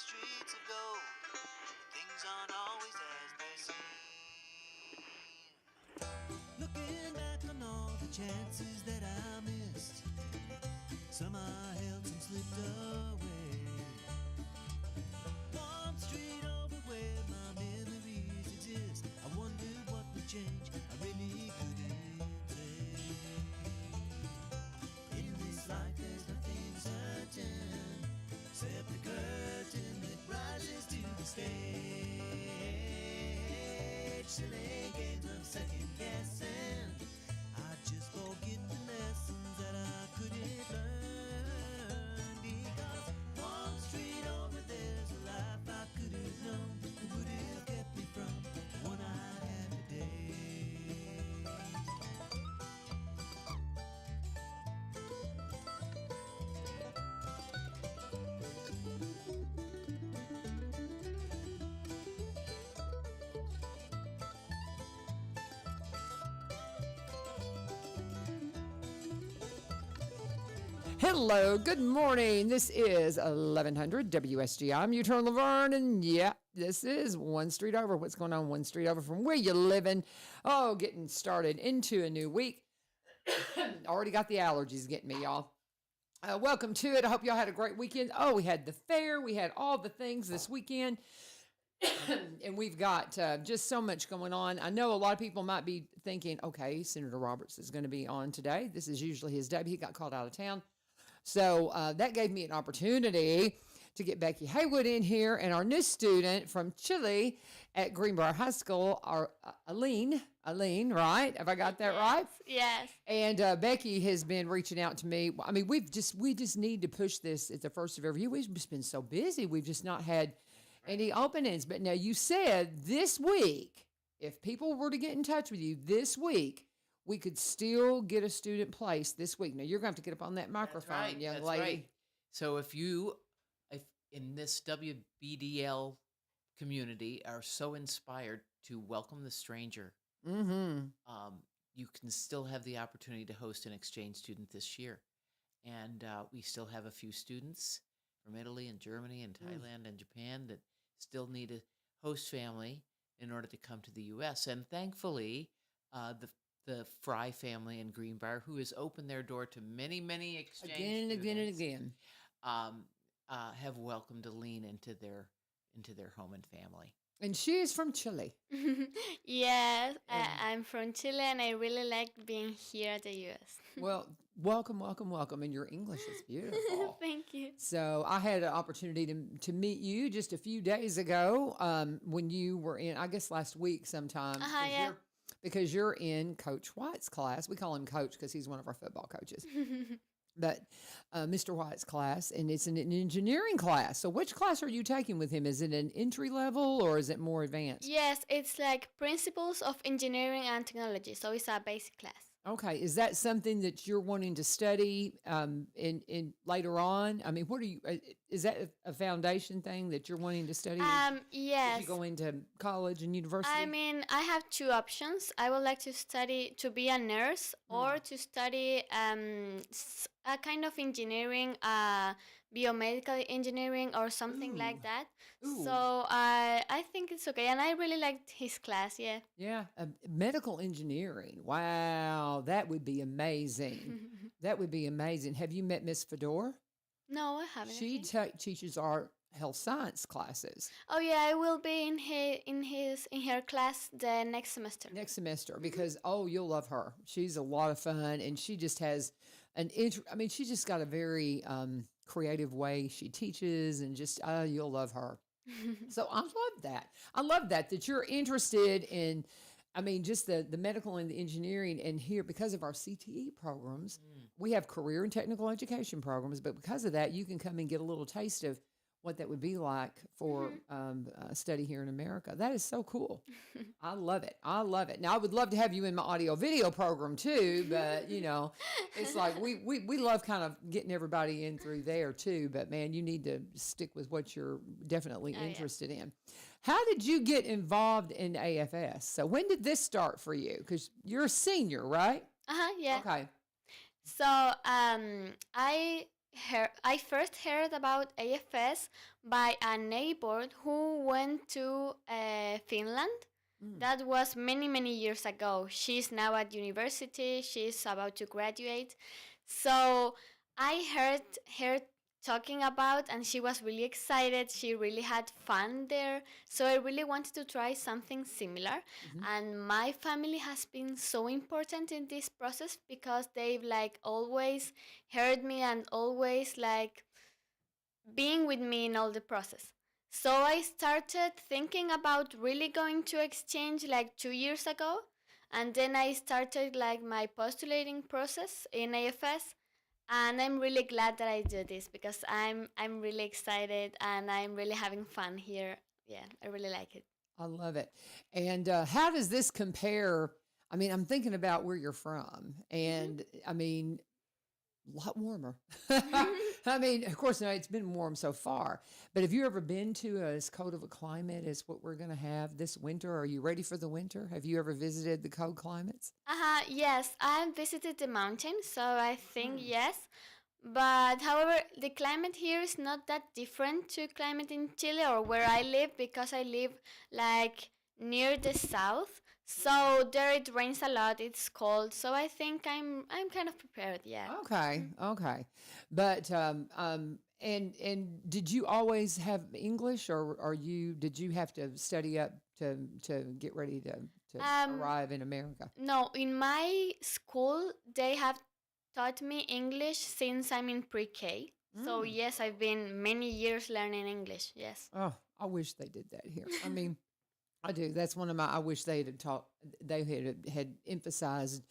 streets of gold. Things aren't always as they seem. Looking back on all the chances that I missed, some I held, some slipped away. One street over where my memories exist, I wondered what would change, I really couldn't say. In this life there's nothing certain, except the curtain that rises to the stage. Silly games of second guessing, I just forget the lessons that I couldn't learn. Because one street over there's a life I could have known that would have kept me from the one I had today. Hello, good morning. This is 1100 WSGI. I'm U-Turn LaVern, and yeah, this is One Street Over. What's going on One Street Over from where you living? Oh, getting started into a new week. Already got the allergies getting me, y'all. Welcome to it. I hope y'all had a great weekend. Oh, we had the fair. We had all the things this weekend. And we've got just so much going on. I know a lot of people might be thinking, okay, Senator Roberts is going to be on today. This is usually his day, but he got called out of town. So that gave me an opportunity to get Becky Haywood in here, and our new student from Chile at Greenbrier High School, our Aline, right? Have I got that right? Yes. And Becky has been reaching out to me. I mean, we just need to push this at the first of every year. We've just been so busy. We've just not had any openings. But now you said this week, if people were to get in touch with you this week, we could still get a student placed this week. Now, you're going to have to get up on that microphone, young lady. Right. So if in this WBDL community are so inspired to welcome the stranger, you can still have the opportunity to host an exchange student this year. And we still have a few students from Italy and Germany and Thailand and Japan that still need a host family in order to come to the U.S. And thankfully, the Fry family in Greenbrier, who has opened their door to many, many exchange Again and again. have welcomed Aline into their home and family. And she is from Chile. Yes, I'm from Chile, and I really like being here at the U.S. Well, welcome. And your English is beautiful. Thank you. So I had an opportunity to meet you just a few days ago when you were in, I guess last week sometime. Yeah. Because you're in Coach White's class. We call him Coach because he's one of our football coaches. But Mr. White's class, and it's an engineering class. So which class are you taking with him? Is it an entry level or is it more advanced? Yes, it's like Principles of Engineering and Technology. So it's a basic class. Okay, is that something that you're wanting to study in later on? I mean, what are you? Is that a foundation thing that you're wanting to study? Yes. As you go into college and university. I mean, I have two options. I would like to study to be a nurse or to study a kind of engineering, biomedical engineering or something like that. Ooh. So I think it's okay, and I really liked his class. Yeah. Yeah, medical engineering. Wow, that would be amazing. That would be amazing. Have you met Miss Fedor? No, I haven't. She teaches our health science classes. Oh yeah, I will be in her class the next semester. Because you'll love her. She's a lot of fun, and she just has she just got a very creative way she teaches, and just you'll love her. So I love that you're interested in, just the medical and the engineering. And here, because of our CTE programs, we have career and technical education programs, but because of that, you can come and get a little taste of what that would be like for a study here in America. That is so cool. I love it. Now, I would love to have you in my audio video program too, but it's like we love kind of getting everybody in through there too. But man, you need to stick with what you're definitely interested in. How did you get involved in AFS? So when did this start for you? Because you're a senior, right? Yeah. Okay. So I I first heard about AFS by a neighbor who went to Finland. That was many, many years ago. She's now at university. She's about to graduate. So I heard her talking about, and she was really excited. She really had fun there. So I really wanted to try something similar. And my family has been so important in this process because they've like always heard me and always like being with me in all the process. So I started thinking about really going to exchange like 2 years ago. And then I started like my postulating process in AFS. And I'm really glad that I do this because I'm really excited and I'm really having fun here. Yeah, I really like it. I love it. And how does this compare? I mean, I'm thinking about where you're from, and I mean, a lot warmer. I mean, of course, now it's been warm so far, but have you ever been to as cold of a climate as what we're going to have this winter? Are you ready for the winter? Have you ever visited the cold climates? Yes, I visited the mountains, so I think yes. But however, the climate here is not that different to climate in Chile or where I live because I live like near the south. So there it rains a lot. It's cold. So I think I'm kind of prepared. Yeah. Okay, okay. But and did you always have English, or did you have to study up to get ready to arrive in America? No, in my school they have taught me English since I'm in pre-K. So yes, I've been many years learning English. Yes. Oh, I wish they did that here. I mean, I do. That's one of my. I wish they had taught. They had emphasized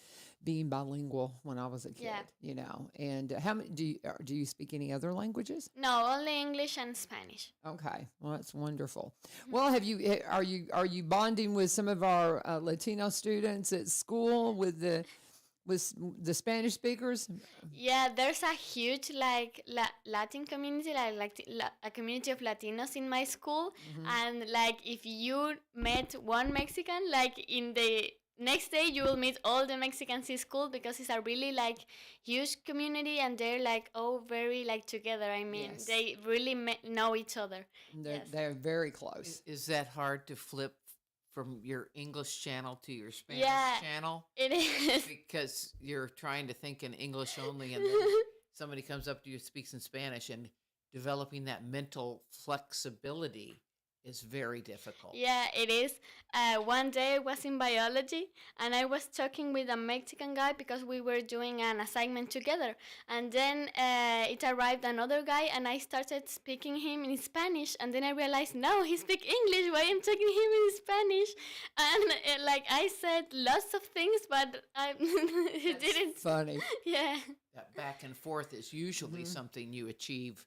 being bilingual when I was a kid. Yeah. You know. And how many do you speak any other languages? No, only English and Spanish. Okay, well that's wonderful. Well, are you bonding with some of our Latino students at school with the Spanish speakers? Yeah, there's a huge like Latin community, a community of Latinos in my school, and like if you met one Mexican, like in the next day you will meet all the Mexicans in school because it's a really like huge community and they're like all very like together. I mean, Yes. they really know each other. They're very close. Is that hard to flip from your English channel to your Spanish channel? It is. Because you're trying to think in English only, and then somebody comes up to you, speaks in Spanish, and developing that mental flexibility is very difficult. Yeah, it is. One day I was in biology and I was talking with a Mexican guy because we were doing an assignment together. And then it arrived another guy and I started speaking him in Spanish. And then I realized, no, he speaks English. Why am I talking him in Spanish? And like I said lots of things, but he didn't. Funny. Yeah. That back and forth is usually something you achieve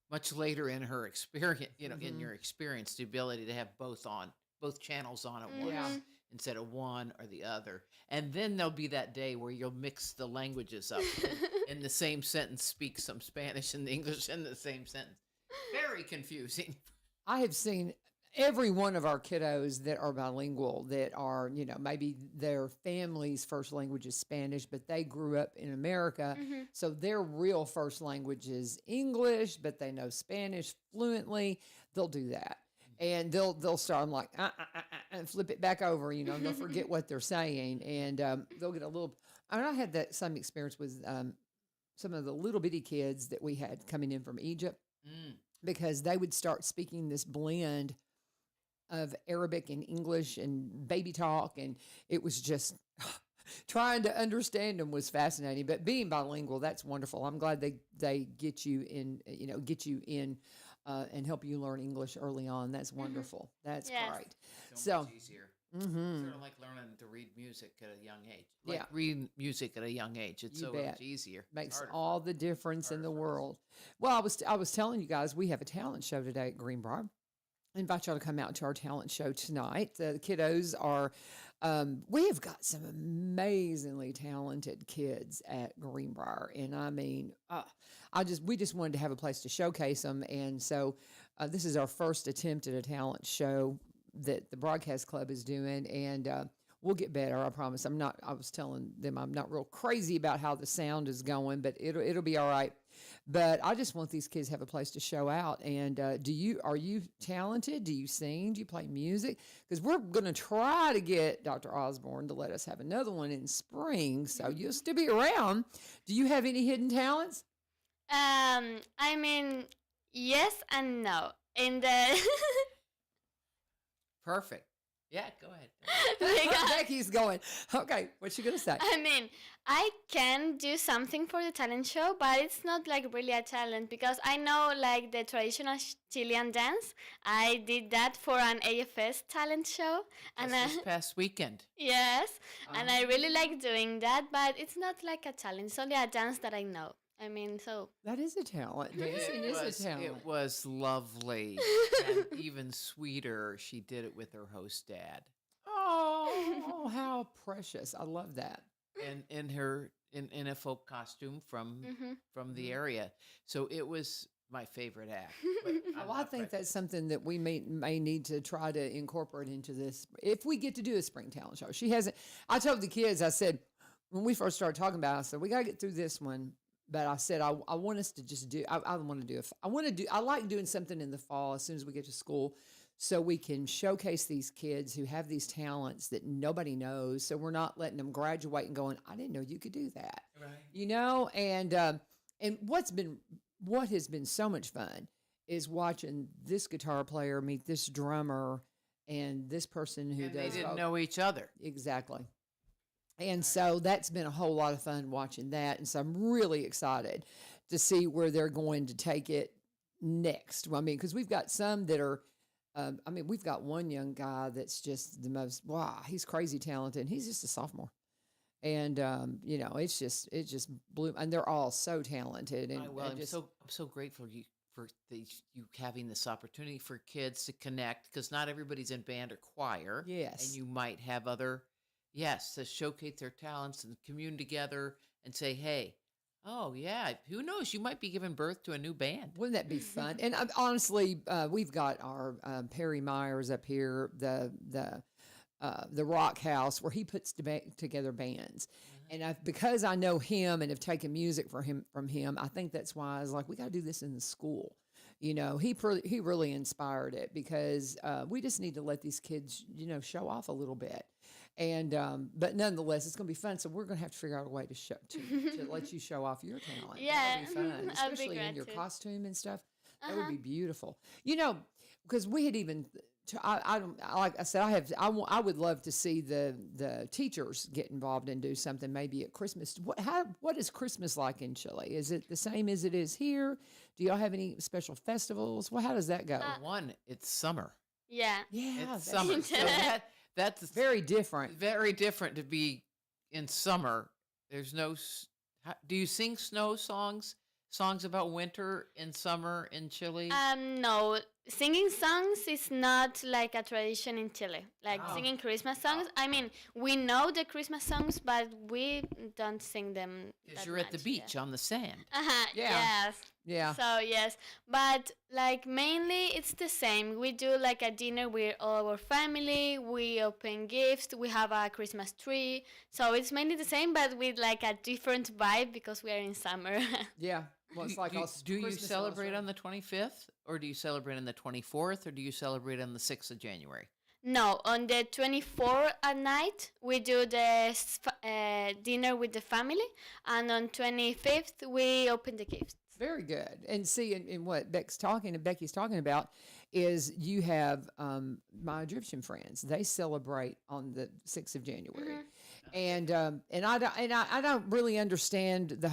much later in her experience, in your experience, the ability to have both channels on at once Yeah. instead of one or the other. And then there'll be that day where you'll mix the languages up in the same sentence, speak some Spanish and English in the same sentence. Very confusing. I have seen every one of our kiddos that are bilingual that are, maybe their family's first language is Spanish, but they grew up in America. So their real first language is English, but they know Spanish fluently. They'll do that. And they'll start, I'm like, and flip it back over, and they'll forget what they're saying. And they'll get a little, I had that same experience with some of the little bitty kids that we had coming in from Egypt because they would start speaking this blend of Arabic and English and baby talk, and it was just trying to understand them was fascinating. But being bilingual, that's wonderful. I'm glad they get you in, and help you learn English early on. That's wonderful. That's Yes. great. So much easier. Sort of like learning to read music at a young age. Like read music at a young age. It's You so bet. much easier. Makes Harder all for- the difference in harder the for us. world. Well, I was telling you guys we have a talent show today at Greenbrier. I invite y'all to come out to our talent show tonight. The kiddos are, we have got some amazingly talented kids at Greenbrier. And I mean, we just wanted to have a place to showcase them. And so this is our first attempt at a talent show that the Broadcast Club is doing. And we'll get better. I promise. I was telling them I'm not real crazy about how the sound is going, but it'll be all right. But I just want these kids to have a place to show out. And are you talented? Do you sing? Do you play music? Because we're going to try to get Dr. Osborne to let us have another one in spring. So you'll still be around. Do you have any hidden talents? I mean, yes and no. In the Perfect. Yeah, go ahead. because, Becky's going, okay, what's she going to say? I mean, I can do something for the talent show, but it's not like really a talent because I know like the traditional Chilean dance. I did that for an AFS talent show, and This past weekend. yes, and I really like doing that. But it's not like a talent; it's only a dance that I know. I mean, so That is a talent. Dancing is a talent. It was lovely. And even sweeter, she did it with her host dad. Oh, how precious. I love that. And in a folk costume from mm-hmm. the area. So it was my favorite act. But I'm Well, I not think prejudiced. that's something that we may need to try to incorporate into this. If we get to do a spring talent show, she hasn't. I told the kids, I said, when we first started talking about it, I said, we got to get through this one. But I said, I want us to just do, I want to do, I like doing something in the fall as soon as we get to school so we can showcase these kids who have these talents that nobody knows. So we're not letting them graduate and going, I didn't know you could do that. Right. You know, and what has been so much fun is watching this guitar player meet this drummer and this person who And does they didn't vocal. know each other. Exactly. And so that's been a whole lot of fun watching that. And so I'm really excited to see where they're going to take it next. I mean, because we've got some that are, we've got one young guy that's just the most, wow, he's crazy talented. And he's just a sophomore. And, it just blew, and they're all so talented. And I'm so grateful for you having this opportunity for kids to connect because not everybody's in band or choir. Yes. And you might have other, to showcase their talents and commune together and say, hey, oh, yeah, who knows? You might be giving birth to a new band. Wouldn't that be fun? And honestly, we've got our Perry Myers up here, the Rock House, where he puts together bands. And because I know him and have taken music from him, I think that's why I was like, we got to do this in the school. You know, he really inspired it because we just need to let these kids, show off a little bit. And but nonetheless, it's going to be fun. So we're going to have to figure out a way to let you show off your talent. Yeah, that'll be fun, I'd be especially in glad your to. costume and stuff. That Uh-huh. would be beautiful. Because we had even. I don't like I said. I would love to see the teachers get involved and do something maybe at Christmas. What is Christmas like in Chile? Is it the same as it is here? Do y'all have any special festivals? Well, how does that go? It's summer. Yeah. Yeah, It's summer. So that's very different. very different to be in summer. There's no. Do you sing snow songs? Songs about winter in summer in Chile? No, singing songs is not like a tradition in Chile. Like Oh. singing Christmas songs. I mean, we know the Christmas songs, but we don't sing them. Because that you're at the much, beach Yeah. on the sand. Yeah. Yes. Yeah. So yes, but like mainly it's the same. We do like a dinner with all our family. We open gifts. We have a Christmas tree. So it's mainly the same, but with like a different vibe because we are in summer. Yeah. Well, it's like do you Christmas celebrate also. on the 25th? Or do you celebrate on the 24th? Or do you celebrate on the 6th of January? No, on the 24th at night we do the dinner with the family, and on 25th we open the gifts. Very good. And see, in what Becky's talking about is you have my Egyptian friends. They celebrate on the 6th of January. And I don't really understand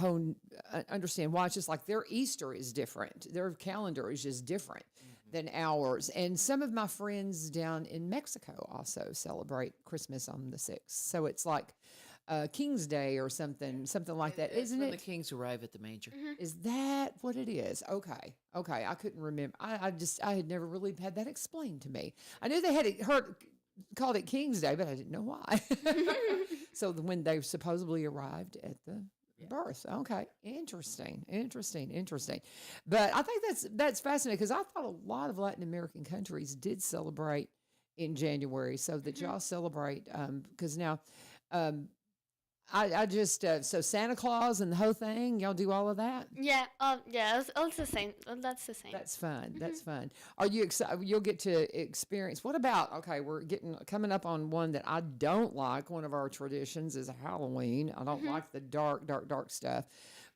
understand why. It's just like their Easter is different. Their calendar is just different than ours. And some of my friends down in Mexico also celebrate Christmas on the 6th. So it's like King's Day or something like that, It's isn't when it? the kings arrive at the manger. Is that what it is? Okay. I couldn't remember. I had never really had that explained to me. I knew they had called it King's Day, but I didn't know why. So when they supposedly arrived at the birth. Okay. Interesting. But I think that's fascinating because I thought a lot of Latin American countries did celebrate in January so that y'all celebrate. Because now, um, I just so Santa Claus and the whole thing, y'all do all of that. Yeah. Yeah. It's all the same. That's the same. That's fun. That's fun. Are you excited? You'll get to experience. What about? Okay, we're coming up on one that I don't like. One of our traditions is Halloween. I don't like the dark stuff.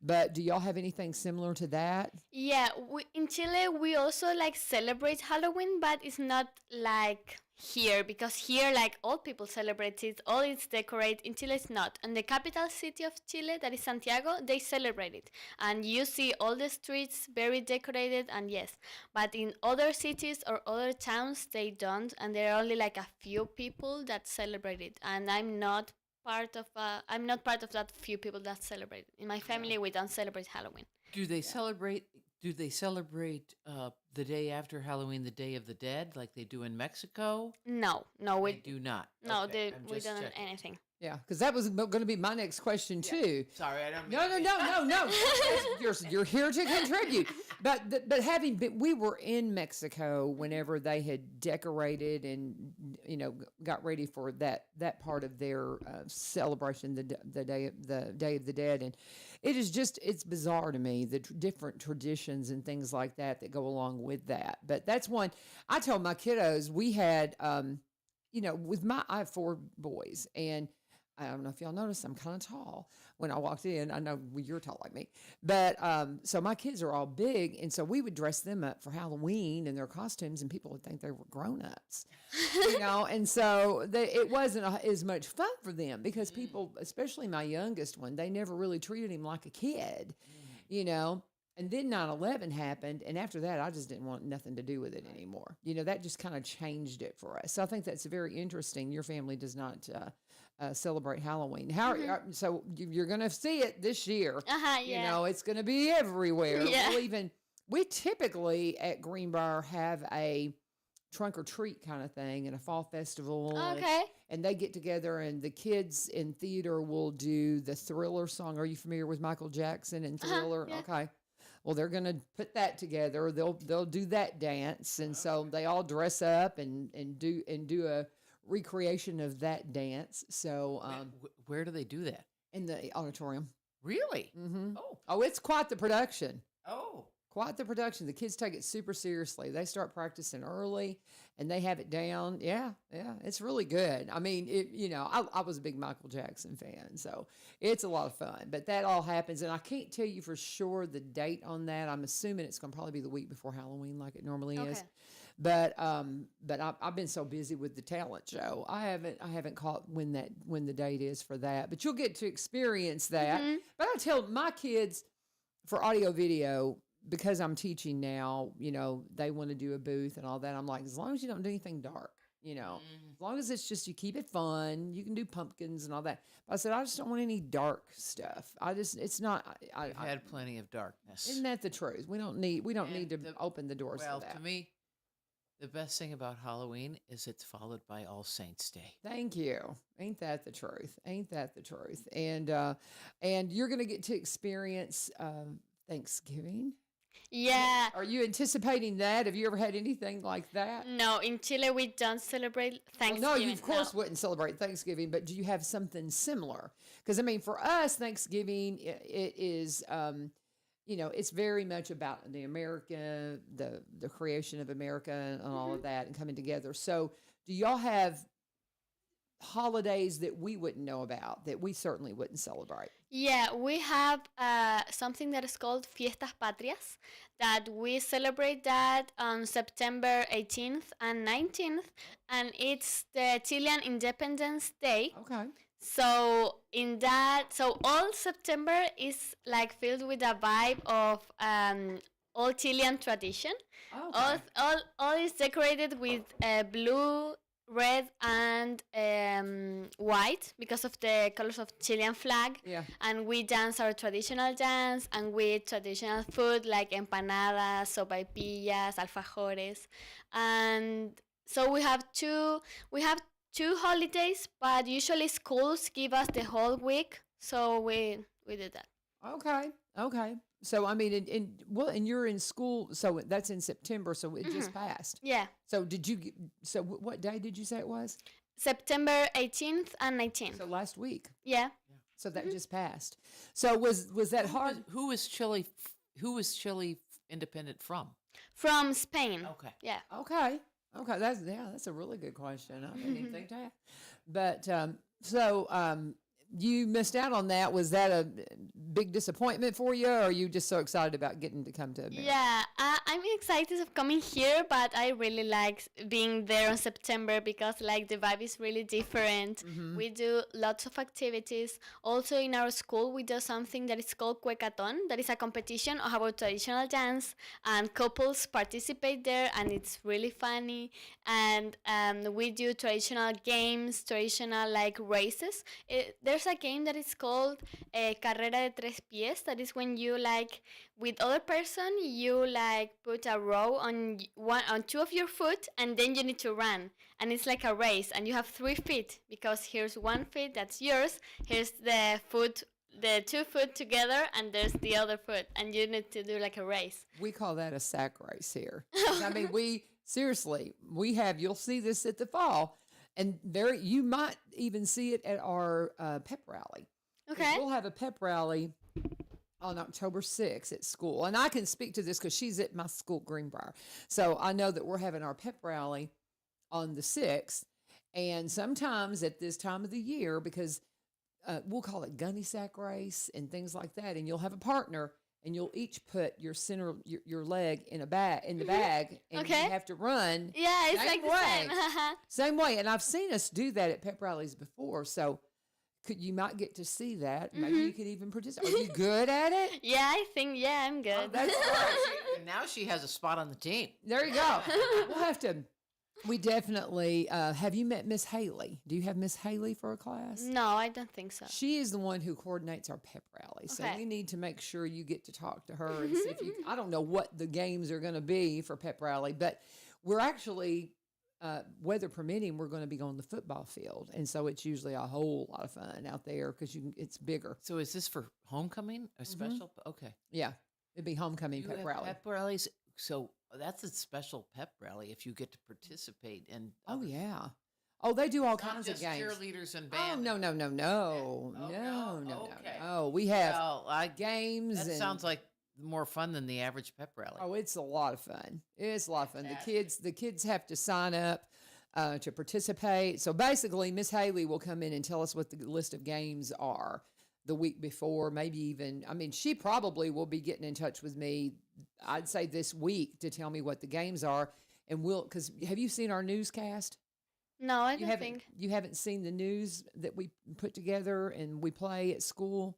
But do y'all have anything similar to that? Yeah, in Chile we also like celebrate Halloween, but it's not like here, because here like all people celebrate it, all it's decorate. In Chile it's not. And the capital city of Chile, that is Santiago, they celebrate it, and you see all the streets very decorated, and yes. But in other cities or other towns they don't, and there are only like a few people that celebrate it, and I'm not part of that few people that celebrate. In my family, we don't celebrate Halloween. Do they celebrate? Do they celebrate the day after Halloween, the Day of the Dead, like they do in Mexico? No, They we do not. no, Okay, I'm we just don't checking. anything. Yeah, because that was going to be my next question too. Sorry, I don't. No. You're here to contribute. But having been, we were in Mexico whenever they had decorated and got ready for that part of their celebration, the day of the Dead, and it's bizarre to me the different traditions and things like that go along with that. But that's one I told my kiddos. We had I have 4 boys, and I don't know if y'all noticed, I'm kind of tall. When I walked in, I know you're tall like me, but so my kids are all big, and so we would dress them up for Halloween in their costumes, and people would think they were grown-ups, and so it wasn't as much fun for them because people, especially my youngest one, they never really treated him like a kid, And then 9/11 happened, and after that, I just didn't want nothing to do with it anymore. That just kind of changed it for us. So I think that's very interesting. Your family does not celebrate Halloween. So you're going to see it this year. Yeah. It's going to be everywhere. Yeah. We typically at Greenbrier have a trunk or treat kind of thing and a fall festival. Okay. And they get together, and the kids in theater will do the Thriller song. Are you familiar with Michael Jackson and Thriller? Yeah. Okay. Well, they're going to put that together. They'll do that dance, and so they all dress up and do a recreation of that dance. So Where do they do that? in the auditorium. Really? Mm-hmm. Oh. Oh, it's quite the production. Oh. Quite the production. The kids take it super seriously. They start practicing early, and they have it down. Yeah, it's really good. I mean, I was a big Michael Jackson fan, so it's a lot of fun. But that all happens, and I can't tell you for sure the date on that. I'm assuming it's going to probably be the week before Halloween, like it normally is. But I've been so busy with the talent show, I haven't caught when the date is for that. But you'll get to experience that. Mhm. But I tell my kids for audio video, because I'm teaching now, they want to do a booth and all that. I'm like, as long as you don't do anything dark, as long as it's just, you keep it fun, you can do pumpkins and all that. But I said, I just don't want any dark stuff. It's not, I've had plenty of darkness. isn't that the truth? We don't need to open the doors Well, for that. to me, the best thing about Halloween is it's followed by All Saints Day. Thank you. Ain't that the truth? Ain't that the truth? And you're going to get to experience Thanksgiving. Yeah. Are you anticipating that? Have you ever had anything like that? No, in Chile we don't celebrate Thanksgiving. Well, no, you of course wouldn't celebrate Thanksgiving, but do you have something similar? Because I mean, for us, Thanksgiving it is, it's very much about the creation of America and all of that, and coming together. So, do y'all have holidays that we wouldn't know about that we certainly wouldn't celebrate? Yeah, we have something that is called Fiestas Patrias, that we celebrate that on September 18th and 19th, and it's the Chilean Independence Day. Okay. So all September is like filled with a vibe of all Chilean tradition. Okay. All is decorated with blue, red, and white because of the colors of Chilean flag. Yeah. And we dance our traditional dance, and we eat traditional food like empanadas, sopaipillas, alfajores, and so we have two holidays, but usually schools give us the whole week, so we did that. Okay. So I mean, and you're in school, so that's in September, so it just passed. Yeah. So what day did you say it was? September 18th and 19th. So last week. Yeah. So that just passed. So was that hard? Who is Chile? Who is Chile independent from? From Spain. Okay. Yeah. Okay. That's a really good question. I didn't even think that. But you missed out on that. Was that a big disappointment for you, or are you just so excited about getting to come to America? Yeah, I'm excited of coming here, but I really like being there in September because like the vibe is really different. We do lots of activities. Also in our school, we do something that is called Cuecaton. That is a competition about traditional dance, and couples participate there, and it's really funny. And we do traditional games, traditional like races. There's a game that is called Carrera de Tres Pies. That is when you like with other person, you like put a row on two of your foot, and then you need to run, and it's like a race, and you have 3 feet because here's 1 foot that's yours, here's the 2 foot together, and there's the other foot, and you need to do like a race. We call that a sack race here. I mean, you'll see this at the fall, and you might even see it at our pep rally. Okay. We'll have a pep rally on October 6th at school. And I can speak to this because she's at my school, Greenbrier. So I know that we're having our pep rally on the 6th. And sometimes at this time of the year, because we'll call it gunny sack race and things like that, and you'll have a partner, and you'll each put your your leg in the bag, and Okay. you have to run. Yeah, it's same like the way. same. Same way. And I've seen us do that at pep rallies before. So you might get to see that. Maybe you could even participate. Are you good at it? Yeah, I think, I'm good. Oh, that's right. And now she has a spot on the team. There you go. We'll have to. We definitely. Have you met Miss Haley? Do you have Miss Haley for a class? No, I don't think so. She is the one who coordinates our pep rally. So Okay. we need to make sure you get to talk to her and see if you. I don't know what the games are going to be for pep rally, but we're actually, weather permitting, we're going to be on the football field, and so it's usually a whole lot of fun out there because it's bigger. So is this for homecoming? A special? Okay. Yeah, it'd be homecoming You pep have rally. pep rallies. So that's a special pep rally if you get to participate in. Oh yeah. Oh, they do all Not kinds of just games. cheerleaders and Oh band. no. Oh, no? Okay. No. We have Well, games. that and, sounds like more fun than the average pep rally. Oh, it's a lot of fun. It's a lot of fun. The kids have to sign up to participate. So basically, Miss Haley will come in and tell us what the list of games are the week before. Maybe even, I mean, she probably will be getting in touch with me, I'd say this week, to tell me what the games are. And because have you seen our newscast? No, I don't think. You haven't seen the news that we put together and we play at school,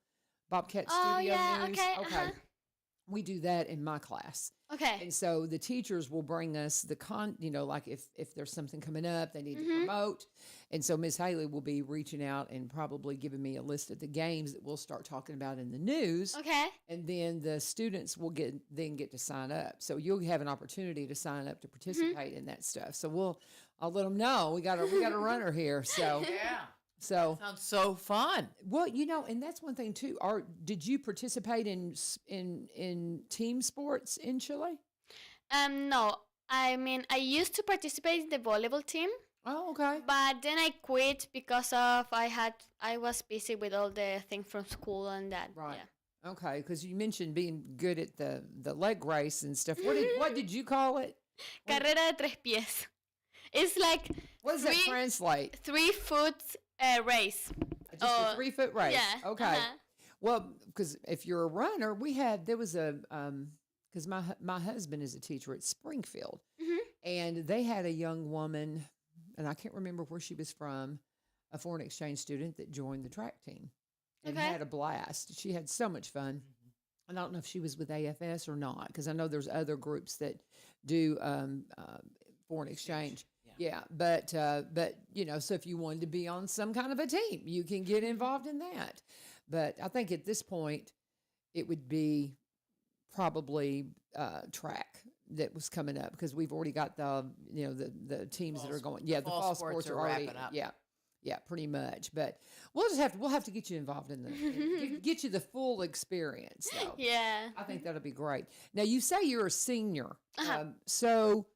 Bobcat Oh, Studio yeah, News. okay, We do that in my class. Okay. And so the teachers will bring us like if there's something coming up, they need to promote. And so Miss Haley will be reaching out and probably giving me a list of the games that we'll start talking about in the news. Okay. And then the students will get to sign up. So you'll have an opportunity to sign up to participate in that stuff. So I'll let them know we got a runner here. So Yeah. so Sounds so fun. well, and that's one thing too. Did you participate in team sports in Chile? No. I mean, I used to participate in the volleyball team, Oh, okay. but then I quit because of I was busy with all the things from school and that. Right. Yeah. Okay, because you mentioned being good at the leg race and stuff. What did you call it? Carrera de tres pies. It's like What does that translate? 3 foot race. Just a 3-foot race. Yeah. Okay. Well, because if you're a runner, there was because my husband is a teacher at Springfield, and they had a young woman, and I can't remember where she was from, a foreign exchange student that joined the track team and Okay. had a blast. She had so much fun. I don't know if she was with AFS or not, because I know there's other groups that do foreign exchange. Yeah, but so if you wanted to be on some kind of a team, you can get involved in that. But I think at this point, it would be probably track that was coming up because we've already got the teams that are going. Yeah, the fall sports are already wrapping up. Yeah, Yeah, pretty much. But we'll have to get you involved in get you the full experience though. Yeah. I think that'll be great. Now you say you're a senior, Uh-huh. so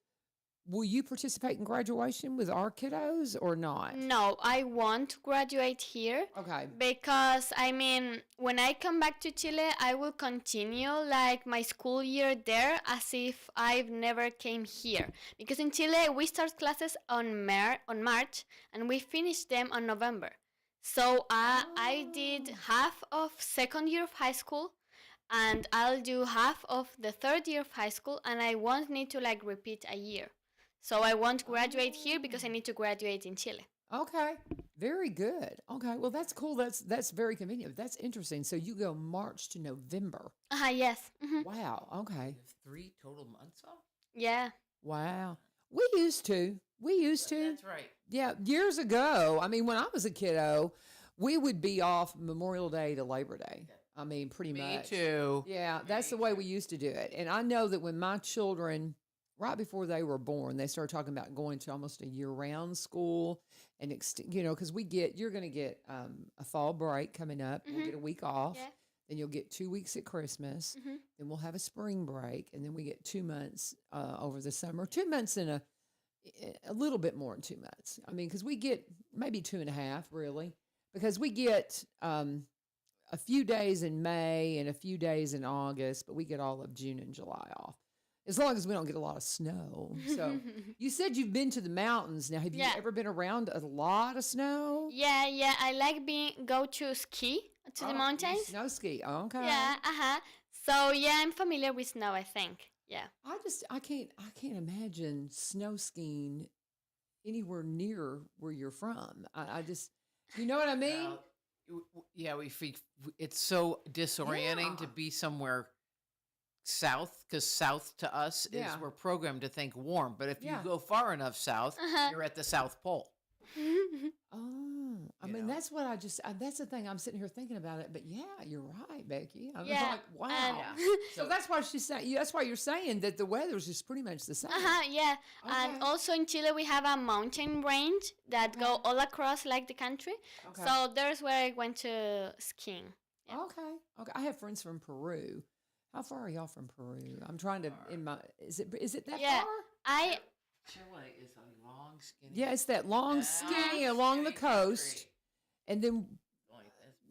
will you participate in graduation with our kiddos or not? No, I want to graduate here. Okay. Because I mean, when I come back to Chile, I will continue like my school year there as if I've never came here. Because in Chile, we start classes on March and we finish them on November. So I did half of second year of high school, and I'll do half of the third year of high school, and I won't need to like repeat a year. So I won't graduate here because I need to graduate in Chile. Okay. Very good. Okay. Well, that's cool. That's very convenient. That's interesting. So you go March to November. Yes. Wow. Okay. You have 3 total months off? Yeah. Wow. We used to. That's right. Yeah, years ago. I mean, when I was a kiddo, we would be off Memorial Day to Labor Day. I mean, pretty Me much. too. Yeah, that's the way we used to do it. And I know that when my children, right before they were born, they started talking about going to almost a year-round school and because you're going to get a fall break coming up. We'll get a week off. Yeah. Then you'll get 2 weeks at Christmas. Then we'll have a spring break, and then we get 2 months over the summer. 2 months in a little bit more than 2 months. I mean, because we get maybe 2.5 really, because we get a few days in May and a few days in August, but we get all of June and July off. As long as we don't get a lot of snow. So you said you've been to the mountains. Now, have you ever been around a lot of snow? Yeah. I like go to ski to the You mountains. snow ski. Okay. Yeah. So yeah, I'm familiar with snow, I think. Yeah. I can't imagine snow skiing anywhere near where you're from. I just, you know what I mean? Yeah, it's so disorienting to be somewhere south, because south to us is we're programmed to think warm, but if you go far enough south, you're at the South Pole. Oh, I mean, that's what that's the thing. I'm sitting here thinking about it, but yeah, you're right, Becky. I was like, wow. So that's why she's saying, that's why you're saying that the weather's just pretty much the same. Yeah. Okay. And also in Chile, we have a mountain range that go all across like the country. Okay. So there's where I went to skiing. Yeah. Okay. I have friends from Peru. How far are y'all from Peru? I'm trying to, is it that far? Chile is a long, skinny. Yeah, it's that long skinny along the coast. And then,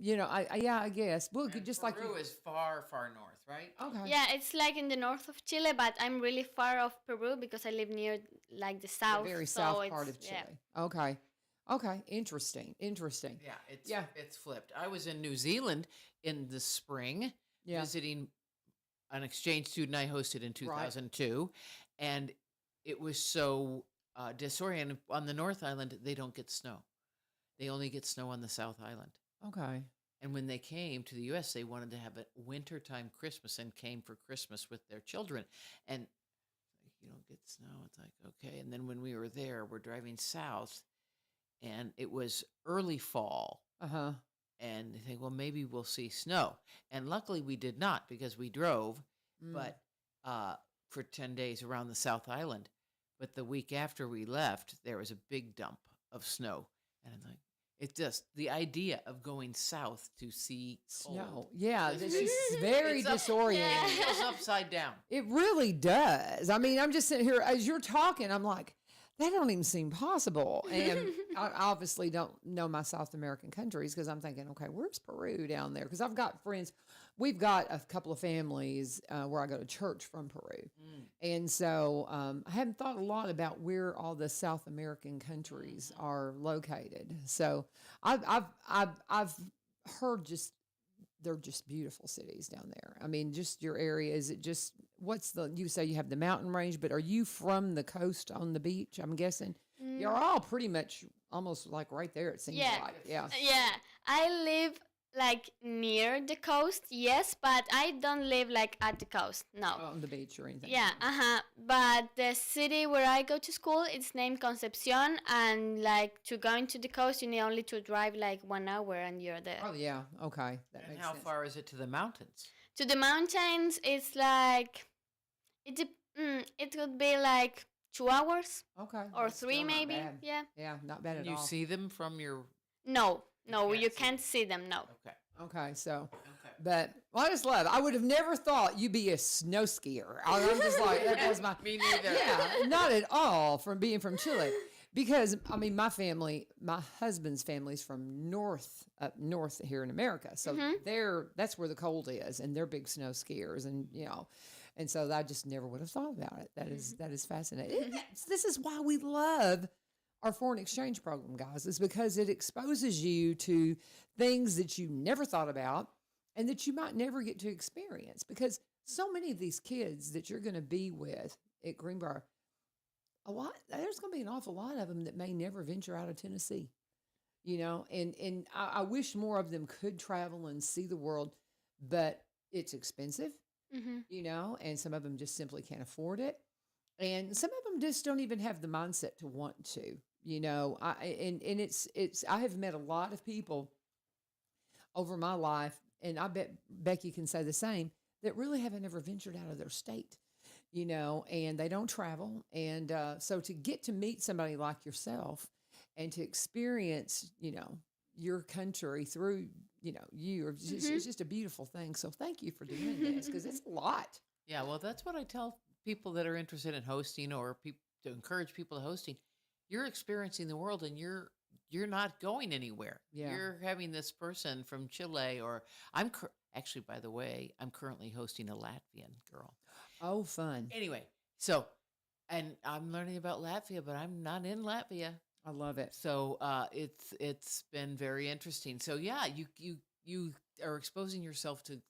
I guess. Well, just like Peru is far, far north, right? Okay. Yeah, it's like in the north of Chile, but I'm really far off Peru because I live near like the south. The very so south part of Chile. Yeah. Okay. Interesting. Yeah, it's flipped. I was in New Zealand in the spring visiting an exchange student I hosted in 2002, and it was so disorienting. On the North Island, they don't get snow. They only get snow on the South Island. Okay. And when they came to the U.S., they wanted to have a wintertime Christmas and came for Christmas with their children. And you don't get snow. It's like, okay. And then when we were there, we're driving south, and it was early fall. And they think, well, maybe we'll see snow. And luckily we did not, because we drove, but for 10 days around the South Island. But the week after we left, there was a big dump of snow. And I'm like, it's just the idea of going south to see snow. Yeah, this is very disorienting. It feels upside down. It really does. I mean, I'm just sitting here as you're talking, I'm like, that don't even seem possible. And I obviously don't know my South American countries because I'm thinking, okay, where's Peru down there? Because I've got friends. We've got a couple of families where I go to church from Peru. And so I haven't thought a lot about where all the South American countries are located. So I've heard they're just beautiful cities down there. I mean, just your area, is it just, you say you have the mountain range, but are you from the coast on the beach, I'm guessing? You're all pretty much almost like right there, it seems like. Yeah. Yeah. I live like near the coast, yes, but I don't live like at the coast, no. On the beach or anything. Yeah, but the city where I go to school, it's named Concepcion, and like to go into the coast, you need only to drive like 1 hour and you're there. Oh, yeah, okay. That And makes how sense. far is it to the mountains? To the mountains, it's like, it would be like 2 hours Okay. or That's still 3 not maybe. bad. Yeah. Yeah, not bad at You all. see them from your. No, no, can't you see can't see them. No. Okay. Okay, so, Okay. but well, I just love. I would have never thought you'd be a snow skier. I'm just like that was my. Me neither. Yeah, not at all from being from Chile, because I mean my family, my husband's family's from up north here in America, so that's where the cold is, and they're big snow skiers, and and so I just never would have thought about it. That is fascinating. This is why we love our foreign exchange program, guys, is because it exposes you to things that you never thought about and that you might never get to experience. Because so many of these kids that you're going to be with at Greenbrier, there's going to be an awful lot of them that may never venture out of Tennessee, and I wish more of them could travel and see the world, but it's expensive, and some of them just simply can't afford it. And some of them just don't even have the mindset to want to, I have met a lot of people over my life, and I bet Becky can say the same, that really haven't ever ventured out of their state, and they don't travel. And so to get to meet somebody like yourself and to experience, your country through, it's just a beautiful thing. So thank you for doing this, because it's a lot. Yeah, well, that's what I tell people that are interested in hosting, or to encourage people to hosting. You're experiencing the world, and you're not going anywhere. Yeah. You're having this person from Chile, or actually, by the way, I'm currently hosting a Latvian girl. Oh, fun. Anyway, so, and I'm learning about Latvia, but I'm not in Latvia. I love it. So it's been very interesting. So yeah, you are exposing yourself to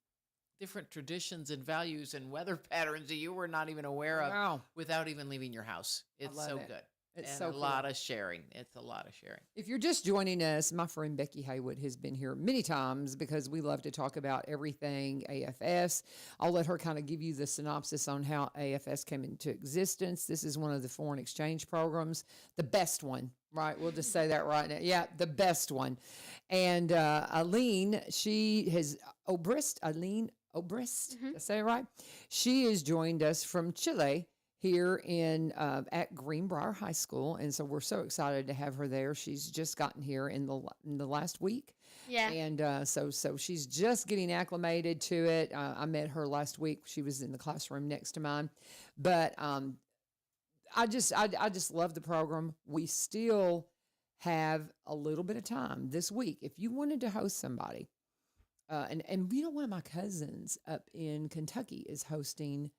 different traditions and values and weather patterns that you were not even aware of Wow. without even leaving your house. It's love so it. good. It's and so a cool. lot of sharing. It's a lot of sharing. If you're just joining us, my friend Becky Haywood has been here many times because we love to talk about everything AFS. I'll let her kind of give you the synopsis on how AFS came into existence. This is one of the foreign exchange programs, the best one, right? We'll just say that right now. Yeah, the best one. And Aline, Aline Obrist, did I say it right? She has joined us from Chile here at Greenbrier High School, and so we're so excited to have her there. She's just gotten here in the last week, Yeah. and so she's just getting acclimated to it. I met her last week. She was in the classroom next to mine, but I just love the program. We still have a little bit of time this week if you wanted to host somebody, and one of my cousins up in Kentucky is hosting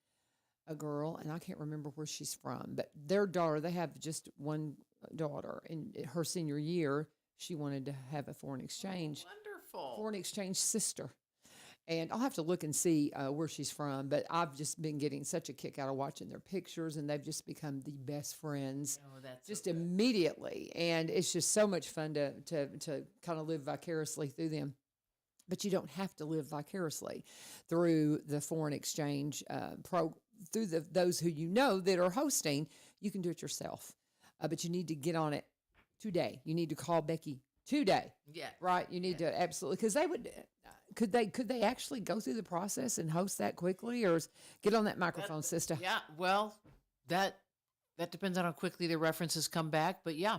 a girl, and I can't remember where she's from, but their daughter, they have just one daughter, and her senior year, she wanted to have a foreign exchange sister. And I'll have to look and see where she's from, but I've just been getting such a kick out of watching their pictures, and they've just become the best friends That's just immediately. And it's just so much fun to kind of live vicariously through them. But you don't have to live vicariously through the foreign exchange through those who that are hosting. You can do it yourself, but you need to get on it today. You need to call Becky today. Yeah. Right. You need to absolutely, because they would. Could they actually go through the process and host that quickly, or get on that microphone, sister? Yeah. Well, that depends on how quickly the references come back, but yeah.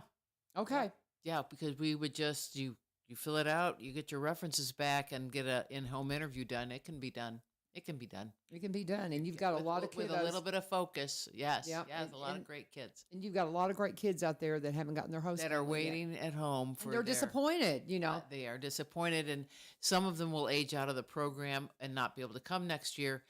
Okay. Yeah, because we would just you fill it out, you get your references back, and get a in-home interview done. It can be done. It can be done. It can be done, and you've got a lot of kids with a little bit of focus. Yes, Yep. yes, a lot of great kids, and you've got a lot of great kids out there that haven't gotten their host that are family yet. waiting at home for. And they're disappointed. They are disappointed, and some of them will age out of the program and not be able to come next year,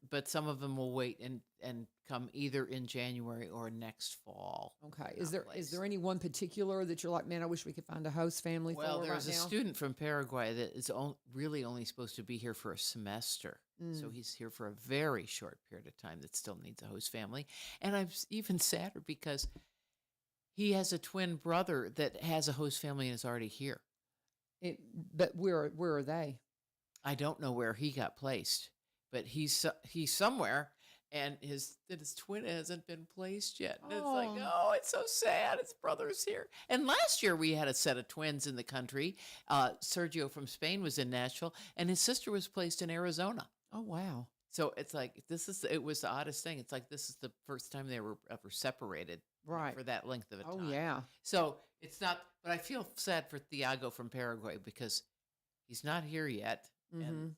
but some of them will wait and come either in January or next fall. Okay. Is there any one particular that you're like, man, I wish we could find a host family Well, for there's right a now? student from Paraguay that is really only supposed to be here for a semester. So he's here for a very short period of time that still needs a host family. And I'm even sadder because he has a twin brother that has a host family and is already here. But where are they? I don't know where he got placed, but he's somewhere, and his twin hasn't been placed yet. And it's like, oh, it's so sad. His brother's here. And last year we had a set of twins in the country. Sergio from Spain was in Nashville, and his sister was placed in Arizona. Oh, wow. So it's like it was the oddest thing. It's like this is the first time they were ever separated, Right. for that length of a Oh time. yeah. So it's not, but I feel sad for Thiago from Paraguay because he's not here yet, Mm-hmm. and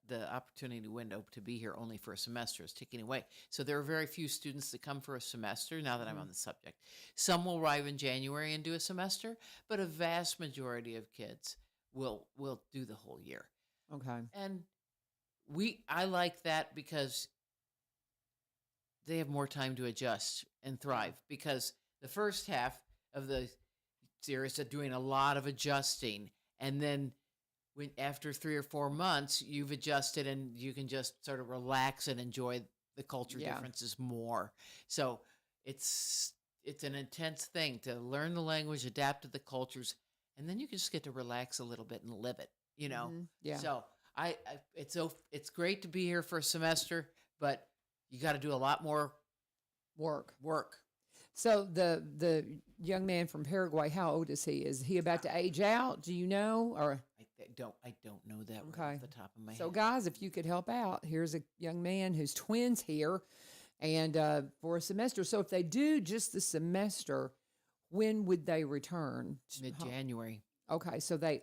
the opportunity window to be here only for a semester is ticking away. So there are very few students that come for a semester. Now that I'm Mhm. on the subject, some will arrive in January and do a semester, but a vast majority of kids will do the whole year. Okay. And I like that because they have more time to adjust and thrive, because the first half of the series are doing a lot of adjusting, and then when after 3 or 4 months you've adjusted and you can just sort of relax and enjoy the culture Yeah. differences more. So it's an intense thing to learn the language, adapt to the cultures, and then you can just get to relax a little bit and live it, Mhm. Yeah. So it's great to be here for a semester, but you got to do a lot more Work. So the young man from Paraguay, how old is he? Is he about to age out? Do you know? Or I don't know that right Okay. off the top of my so, head. guys, if you could help out, here's a young man whose twins here, and for a semester. So, if they do just the semester, when would they return? Mid-January. Okay, so they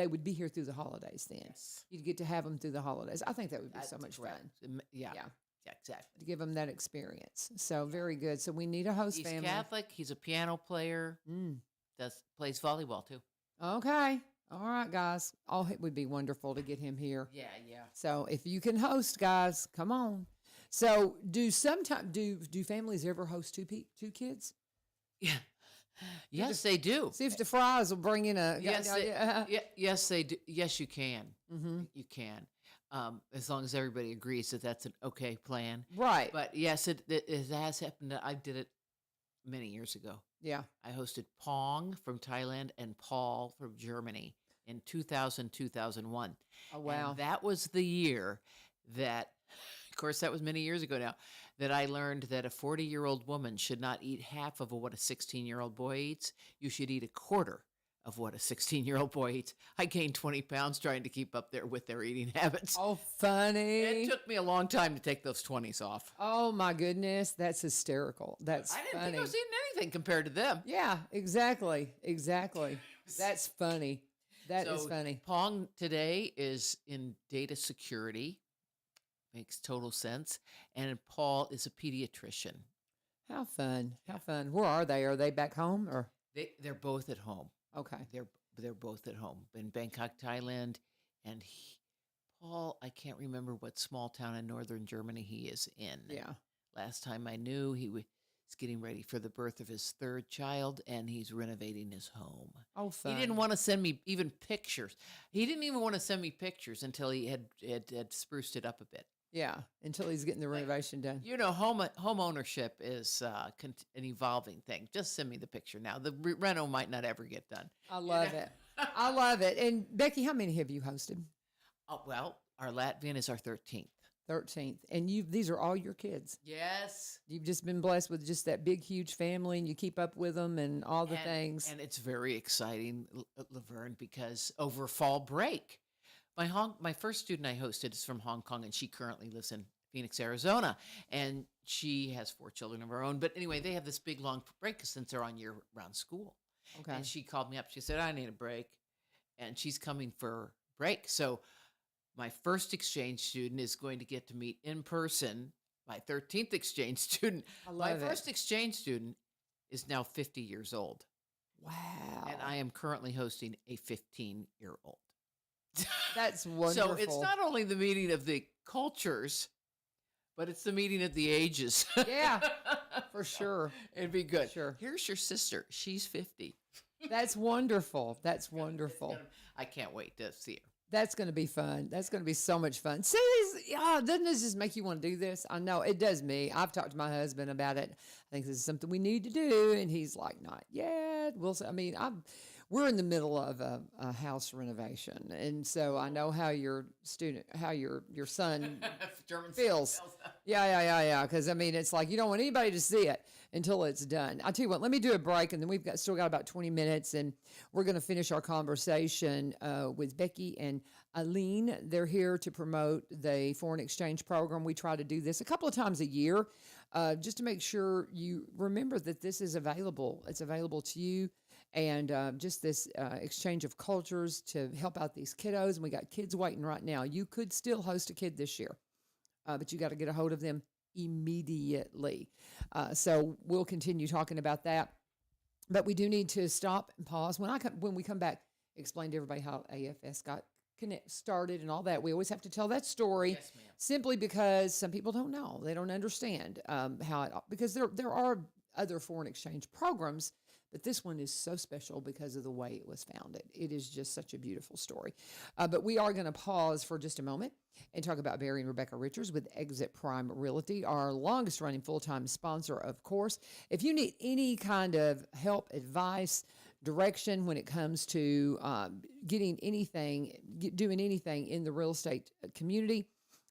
would be here through the holidays then. Yes. You'd get to have them through the holidays. I think that would be so That's much correct. fun Yeah. Yeah. Yeah, exactly. to give them that experience. So very good. So we need a host He's family. Catholic. He's a piano player. Mm. Plays volleyball too. Okay. All right, guys. Oh, it would be wonderful to get him here. Yeah, yeah. So if you can host, guys, come on. So do families ever host two kids? Yeah. Yes, they do. See if the fries will bring in a Yes, yes, they do. Yes, you can. Mm-hmm. You can, as long as everybody agrees that that's an okay plan. Right. But yes, it has happened. I did it many years ago. Yeah. I hosted Pong from Thailand and Paul from Germany in 2000, 2001. Oh wow. And that was the year that, of course, that was many years ago now, that I learned that a 40-year-old woman should not eat half of what a 16-year-old boy eats. You should eat a quarter of what a 16-year-old boy eats. I gained 20 pounds trying to keep up there with their eating habits. Oh, funny. It took me a long time to take those 20s off. Oh my goodness, that's hysterical. That's I didn't funny. think I was eating anything compared to them. Yeah, exactly. That's funny. That is So, funny. Pong today is in data security. Makes total sense. And Paul is a pediatrician. How fun. How fun. Where are they? Are they back home or? They're both at home. Okay. They're both at home in Bangkok, Thailand, and Paul, I can't remember what small town in northern Germany he is in. Yeah. Last time I knew, he was getting ready for the birth of his third child, and he's renovating his home. Oh, fun. He didn't want to send me even pictures. He didn't even want to send me pictures until he had spruced it up a bit. Yeah, until he's getting the renovation done. You know, home ownership is an evolving thing. Just send me the picture now. The reno might not ever get done. I love it. I love it. And Becky, how many have you hosted? Oh, well, our Latvian is our 13th. 13th. And these are all your kids. Yes. You've just been blessed with just that big, huge family, and you keep up with them and all the things. And it's very exciting, LaVern, because over fall break, my first student I hosted is from Hong Kong, and she currently lives in Phoenix, Arizona, and she has 4 children of her own. But anyway, they have this big, long break since they're on year-round school. Okay. And she called me up. She said, I need a break, and she's coming for break. So my first exchange student is going to get to meet in person my 13th exchange student. I My love it. first exchange student is now 50 years old, Wow. and I am currently hosting a 15-year-old. That's wonderful. So it's not only the meeting of the cultures, but it's the meeting of the ages. Yeah, for sure. It'd be good. Sure. Here's your sister. She's 50. That's wonderful. That's wonderful. I can't wait to see her. That's going to be fun. That's going to be so much fun. See, doesn't this just make you want to do this? I know it does me. I've talked to my husband about it. I think this is something we need to do, and he's like, "Not yet." We'll. I mean, we're in the middle of a house renovation, and so I know how your son German feels. Yeah. Because I mean, it's like you don't want anybody to see it until it's done. I'll tell you what. Let me do a break, and then we've still got about 20 minutes, and we're going to finish our conversation with Becky and Aline. They're here to promote the foreign exchange program. We try to do this a couple of times a year, just to make sure you remember that this is available. It's available to you. And just this exchange of cultures to help out these kiddos. And we got kids waiting right now. You could still host a kid this year, but you got to get a hold of them immediately. So we'll continue talking about that. But we do need to stop and pause. When we come back, explain to everybody how AFS got started and all that. We always have to tell that story, Yes, ma'am. simply because some people don't know. They don't understand because there are other foreign exchange programs, but this one is so special because of the way it was founded. It is just such a beautiful story. But we are going to pause for just a moment and talk about Barry and Rebecca Richards with Exit Prime Realty, our longest running full-time sponsor, of course. If you need any kind of help, advice, direction when it comes to doing anything in the real estate community,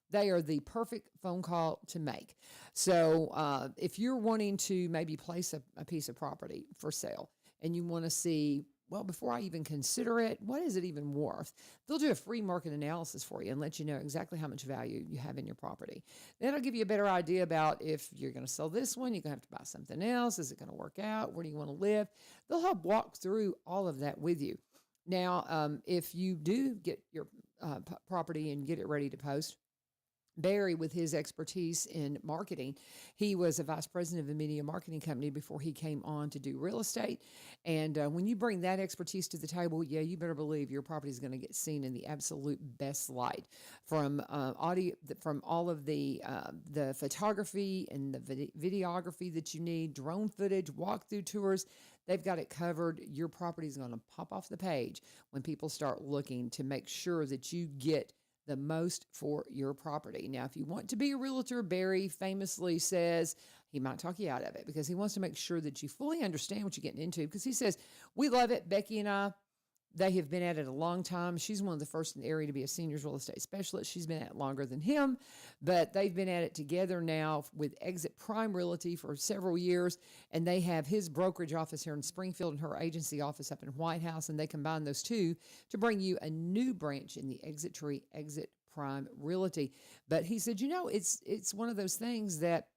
they are the perfect phone call to make. So if you're wanting to maybe place a piece of property for sale and you want to see, well, before I even consider it, what is it even worth? They'll do a free market analysis for you and let you know exactly how much value you have in your property. Then it'll give you a better idea about if you're going to sell this one, you're going to have to buy something else. Is it going to work out? Where do you want to live? They'll help walk through all of that with you. Now, if you do get your property and get it ready to post, Barry, with his expertise in marketing, he was a vice president of a media marketing company before he came on to do real estate. And when you bring that expertise to the table, yeah, you better believe your property is going to get seen in the absolute best light, from audio, from all of the photography and the videography that you need, drone footage, walkthrough tours. They've got it covered. Your property is going to pop off the page when people start looking to make sure that you get the most for your property. Now, if you want to be a realtor, Barry famously says he might talk you out of it because he wants to make sure that you fully understand what you're getting into, because he says, we love it. Becky and I, they have been at it a long time. She's one of the first in the area to be a seniors real estate specialist. She's been at it longer than him, but they've been at it together now with Exit Prime Realty for several years, and they have his brokerage office here in Springfield and her agency office up in White House, and they combine those two to bring you a new branch in the Exit Tree, Exit Prime Realty. But he said, it's one of those things that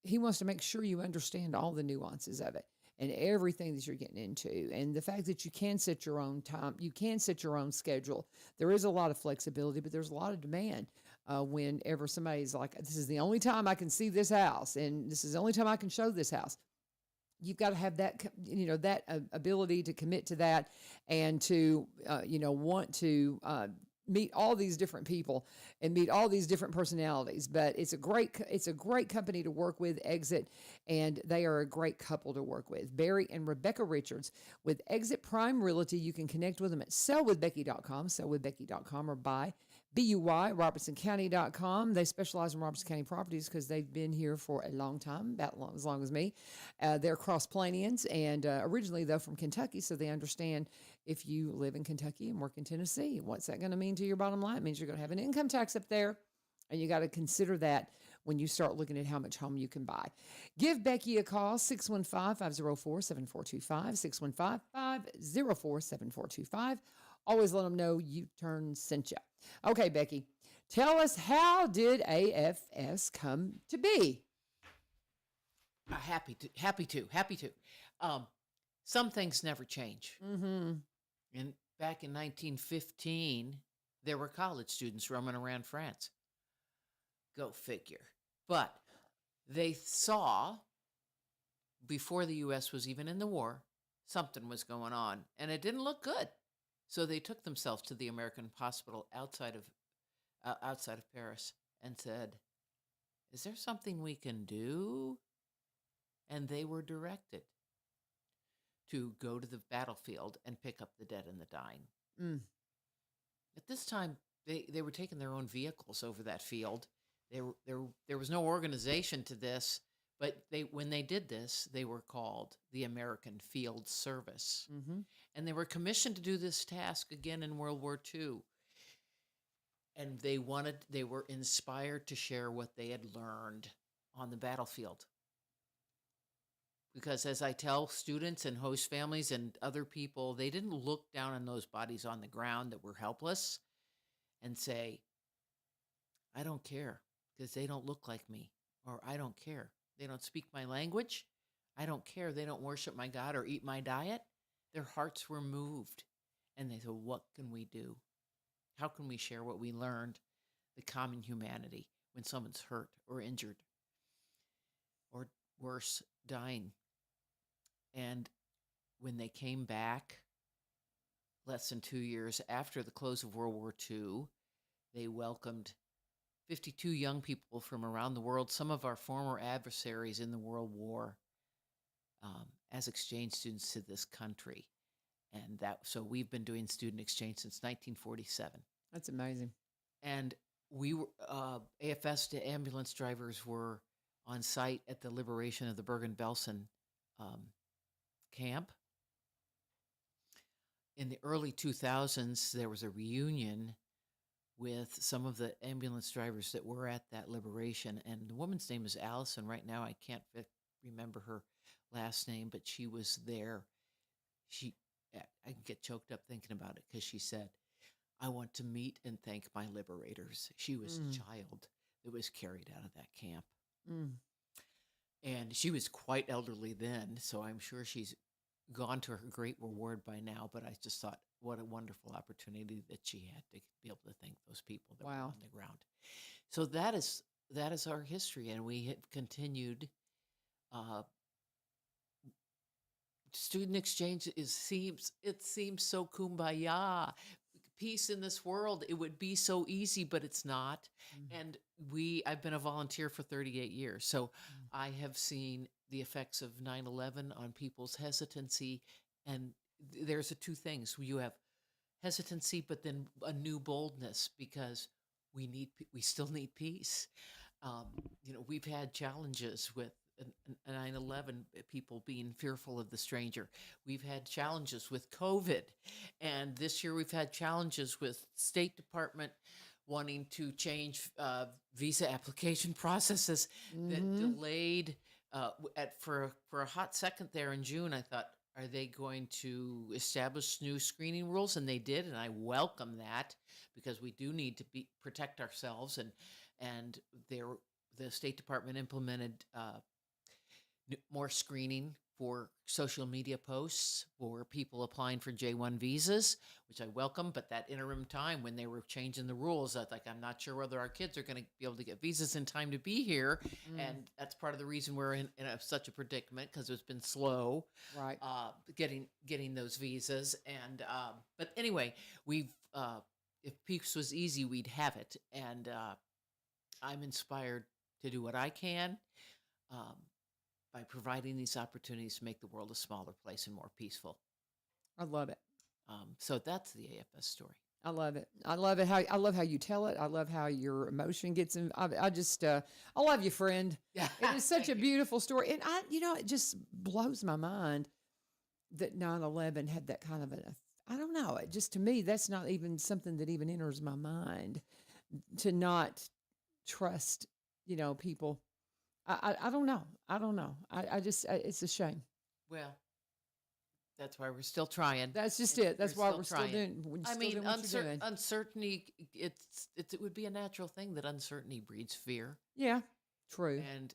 he wants to make sure you understand all the nuances of it and everything that you're getting into. And the fact that you can set your own time, you can set your own schedule. There is a lot of flexibility, but there's a lot of demand whenever somebody's like, this is the only time I can see this house, and this is the only time I can show this house. You've got to have that, that ability to commit to that and to, want to meet all these different people and meet all these different personalities. But it's a great company to work with, Exit, and they are a great couple to work with. Barry and Rebecca Richards with Exit Prime Realty. You can connect with them at sellwithbecky.com, or by BUY, RobertsonCounty.com. They specialize in Robertson County properties because they've been here for a long time, about as long as me. They're cross-Planians, and originally, though, from Kentucky, so they understand if you live in Kentucky and work in Tennessee, what's that going to mean to your bottom line? It means you're going to have an income tax up there, and you got to consider that when you start looking at how much home you can buy. Give Becky a call, 615-504-7425, 615-504-7425. Always let them know U-Turn sent you. Okay, Becky, tell us, how did AFS come to be? Happy to. Some things never change. Mm-hmm. And back in 1915, there were college students roaming around France. Go figure. But they saw, before the U.S. was even in the war, something was going on, and it didn't look good. So they took themselves to the American hospital outside of Paris and said, is there something we can do? And they were directed to go to the battlefield and pick up the dead and the dying. Mm. At this time, they were taking their own vehicles over that field. There was no organization to this, But when they did this, they were called the American Field Service. Mm-hmm. And they were commissioned to do this task again in World War II. And they were inspired to share what they had learned on the battlefield. Because as I tell students and host families and other people, they didn't look down on those bodies on the ground that were helpless and say, I don't care because they don't look like me, or I don't care. They don't speak my language. I don't care. They don't worship my God or eat my diet. Their hearts were moved. And they said, what can we do? How can we share what we learned, the common humanity, when someone's hurt or injured or worse, dying? And when they came back, less than 2 years after the close of World War II, they welcomed 52 young people from around the world, some of our former adversaries in the World War, as exchange students to this country. And so we've been doing student exchange since 1947. That's amazing. And we were, AFS to ambulance drivers were on site at the liberation of the Bergen-Belsen camp. In the early 2000s, there was a reunion with some of the ambulance drivers that were at that liberation. And the woman's name is Allison. Right now, I can't remember her last name, but she was there. I get choked up thinking about it because she said, I want to meet and thank my liberators. She was a child that was carried out of that camp. And she was quite elderly then, so I'm sure she's gone to her great reward by now. But I just thought, what a wonderful opportunity that she had to be able to thank those people that were on the ground. So that is our history, and we have continued. Student exchange seems so kumbaya, peace in this world. It would be so easy, but it's not. And I've been a volunteer for 38 years, so I have seen the effects of 9/11 on people's hesitancy. And there's two things: you have hesitancy, but then a new boldness, because we still need peace. We've had challenges with 9/11, people being fearful of the stranger. We've had challenges with COVID. And this year we've had challenges with State Department wanting to change visa application processes that delayed for a hot second there in June. I thought, are they going to establish new screening rules? And they did, and I welcome that, because we do need to protect ourselves. And the State Department implemented more screening for social media posts for people applying for J1 visas, which I welcome. But that interim time when they were changing the rules, I'm not sure whether our kids are going to be able to get visas in time to be here. And that's part of the reason we're in such a predicament, because it's been slow, Right. Getting those visas. And but anyway, if peace was easy, we'd have it. And I'm inspired to do what I can by providing these opportunities to make the world a smaller place and more peaceful. I love it. So that's the AFS story. I love it. I love it. I love how you tell it. I love how your emotion gets in. I love you, friend. Yeah. It is such a beautiful story. And it just blows my mind that 9/11 had that kind of I don't know. It just, to me, that's not even something that even enters my mind, to not trust, people. I don't know. I just, it's a shame. Well, that's why we're still trying. That's just it. That's why we're still trying. doing. Uncertainty. It would be a natural thing that uncertainty breeds fear. Yeah, true. And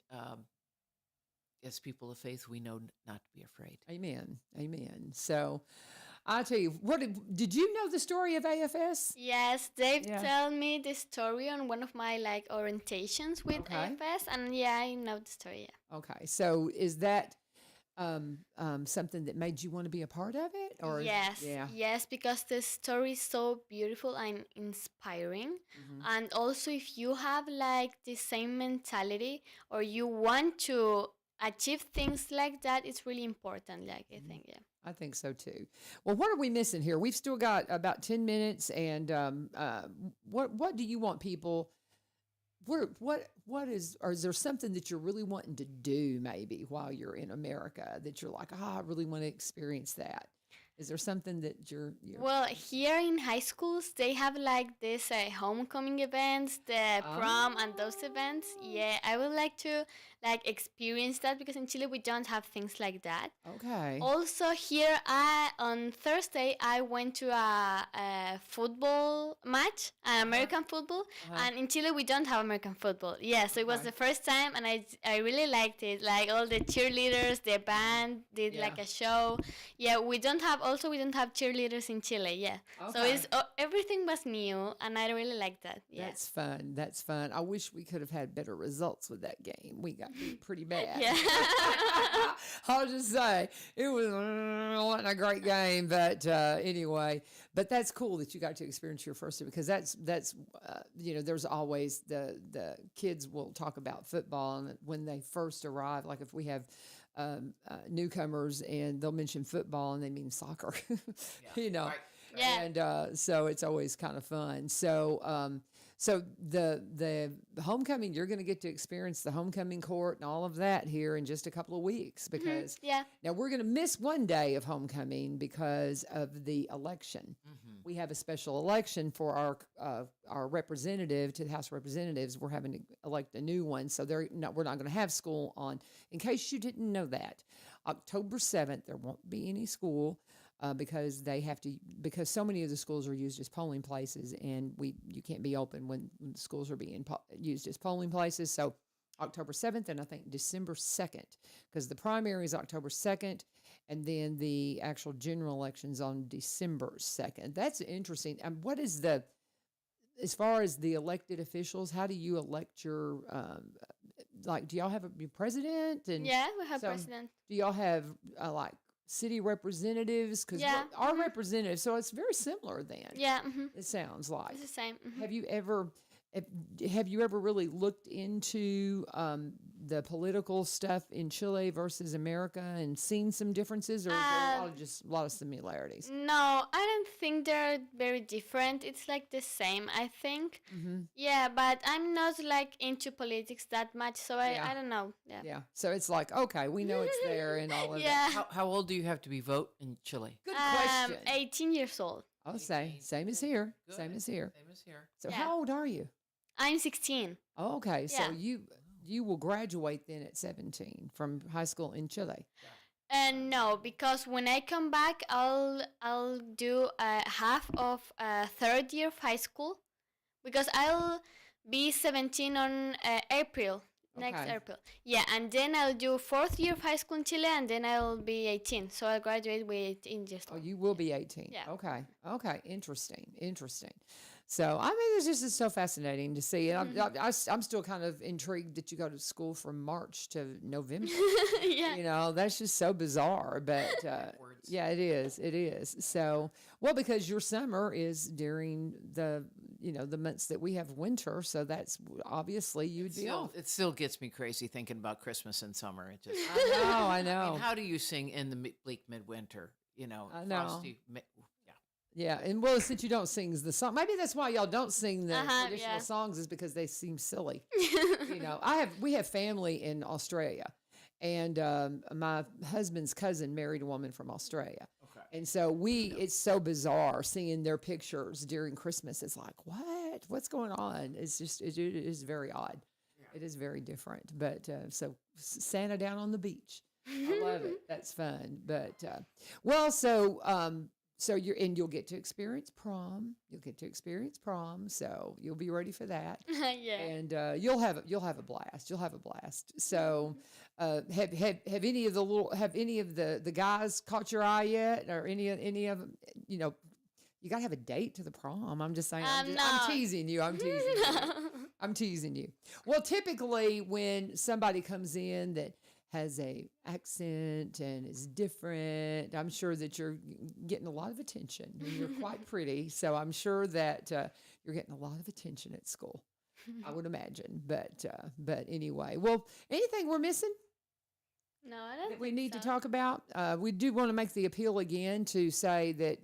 as people of faith, we know not to be afraid. Amen. So, I'll tell you, did you know the story of AFS? Yes, Dave told me the story on one of my orientations with AFS, and I know the story. Yeah. Okay, so is that something that made you want to be a part of it? Or yes, because the story is so beautiful and inspiring. And also, if you have the same mentality, or you want to achieve things like that, it's really important. I think, yeah. I think so too. Well, what are we missing here? We've still got about 10 minutes, and what do you want people what is, or is there something that you're really wanting to do maybe while you're in America that you're like, I really want to experience that? Is there something that you're Well, here in high schools, they have like this homecoming events, the prom, and those events. Yeah, I would like to like experience that because in Chile we don't have things like that. okay? Also, here on Thursday I went to a football match, American football, and in Chile we don't have American football. Yeah, so it was Okay. the first time, and I really liked it. Like all the cheerleaders, the band did Yeah. like a show. Yeah, we don't have cheerleaders in Chile. Yeah, so Okay. it's everything was new, and I really liked that. Yeah. That's fun. That's fun. I wish we could have had better results with that game. We got beat pretty bad. Yeah. I'll just say it wasn't a great game, but anyway. But that's cool that you got to experience your first year because that's there's always the kids will talk about football and when they first arrive. Like if we have newcomers and they'll mention football and they mean soccer, Right. Yeah. and so it's always kind of fun. So the homecoming, you're going to get to experience the homecoming court and all of that here in just a couple of weeks because Yeah. now we're going to miss one day of homecoming because of the election. We have a special election for our representative to the House of Representatives. We're having to elect a new one, so we're not going to have school on. In case you didn't know that, October 7th there won't be any school. Because because so many of the schools are used as polling places, and you can't be open when the schools are being used as polling places. So October 7th and I think December 2nd, because the primary is October 2nd, and then the actual general elections on December 2nd. That's interesting. And what is as far as the elected officials, how do you elect your do y'all have your president? And Yeah, we have so president. do y'all have like city representatives? Because Yeah. our representatives, so it's very similar then. Yeah. It sounds like. It's the same. Have you ever really looked into the political stuff in Chile versus America and seen some differences, or is there a lot of similarities? No, I don't think they're very different. It's like the same, I think. Yeah, but I'm not like into politics that much, so Yeah. I don't know. Yeah. Yeah, so it's like, okay, we know it's there and all of that. Yeah. How old do you have to be vote in Chile? Good question. 18 years old. I'll say same as here. Good. Same as here. Same as here. So Yeah. how old are you? I'm 16. Oh, okay, so Yeah. you will graduate then at 17 from high school in Chile. No, because when I come back, I'll do half of third year of high school, because I'll be 17 on April. Next Okay. April. Yeah, and then I'll do fourth year of high school in Chile, and then I'll be 18. So I'll graduate with 18 years Oh, old. you will be 18. Yeah. Okay. Okay. Interesting. So, I mean, it's so fascinating to see. And I'm still kind of intrigued that you go to school from March to November. Yeah. That's just so bizarre. But Backwards. yeah, it is. It is. So, well, because your summer is during the months that we have winter. So that's obviously you'd be off. It still gets me crazy thinking about Christmas and summer. It just, I know. I mean, how do you sing in the bleak midwinter? I know. Frosty, yeah. Yeah, and well, since you don't sing the song, maybe that's why y'all don't sing the traditional yeah. songs, is because they seem silly. We have family in Australia, and my husband's cousin married a woman from Australia, Okay. and so it's so bizarre seeing their pictures during Christmas. It's like, what's going on? It's just it is very odd. It is very different, but so Santa down on the beach. I love it. That's fun. But so you'll get to experience prom. You'll get to experience prom. So you'll be ready for that. Yeah. And you'll have a blast. You'll have a blast. So have any of the guys caught your eye yet, or any of them? You gotta have a date to the prom. I'm just saying. I'm No. teasing you. I'm teasing you. Well, typically when somebody comes in that has a accent and is different, I'm sure that you're getting a lot of attention, and you're quite pretty. So I'm sure that you're getting a lot of attention at school, I would imagine. But anyway, well, anything we're missing No, I don't that we think need so. to talk about? We do want to make the appeal again to say that,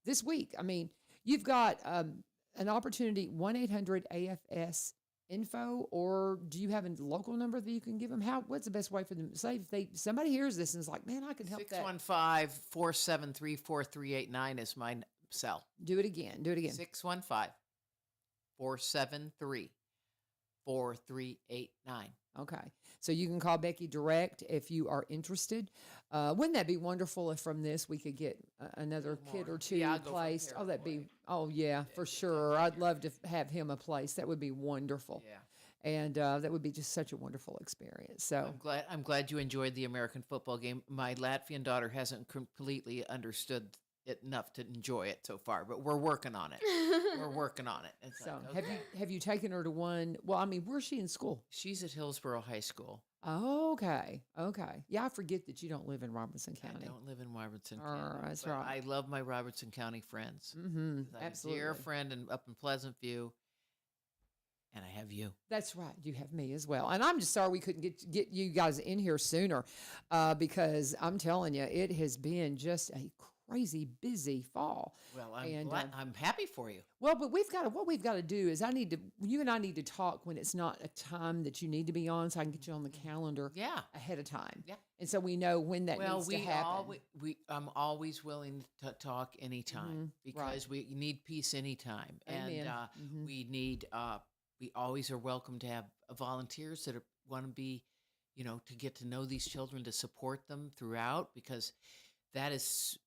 this week, I mean, you've got an opportunity, 1-800-AFS info, or do you have a local number that you can give them? What's the best way for them? Say if somebody hears this and is like, man, I can help that. 615-473-4389 is my cell. Do it again. 615-473-4389. Okay. So you can call Becky direct if you are interested. Wouldn't that be wonderful if from this we could get another kid or two Yeah, I'll go for placed? Oh, that'd be, Paraguay. for sure. I'd love to have him a place. That would be wonderful. Yeah. And that would be just such a wonderful experience. So I'm glad you enjoyed the American football game. My Latvian daughter hasn't completely understood it enough to enjoy it so far, but we're working on it. It's So like, have you taken her to one? Well, I mean, where's she in school? she's at Hillsborough High School. Okay. Yeah, I forget that you don't live in Robertson County. I don't live in Robertson Oh, County. that's but right. I love my Robertson County friends. Mm-hmm. I have a Absolutely. dear friend up in Pleasant View, and I have you. That's right. You have me as well. And I'm just sorry we couldn't get you guys in here sooner because I'm telling you, it has been just a crazy busy fall. Well, And, I'm happy for you. Well, but what we've got to do is you and I need to talk when it's not a time that you need to be on, so I can get you on the calendar Yeah. ahead of time. Yeah. And so we know when that needs to happen. I'm always willing to talk anytime because we need peace anytime. Amen. And we need, we always are welcome to have volunteers that want to be, to get to know these children, to support them throughout, because that is,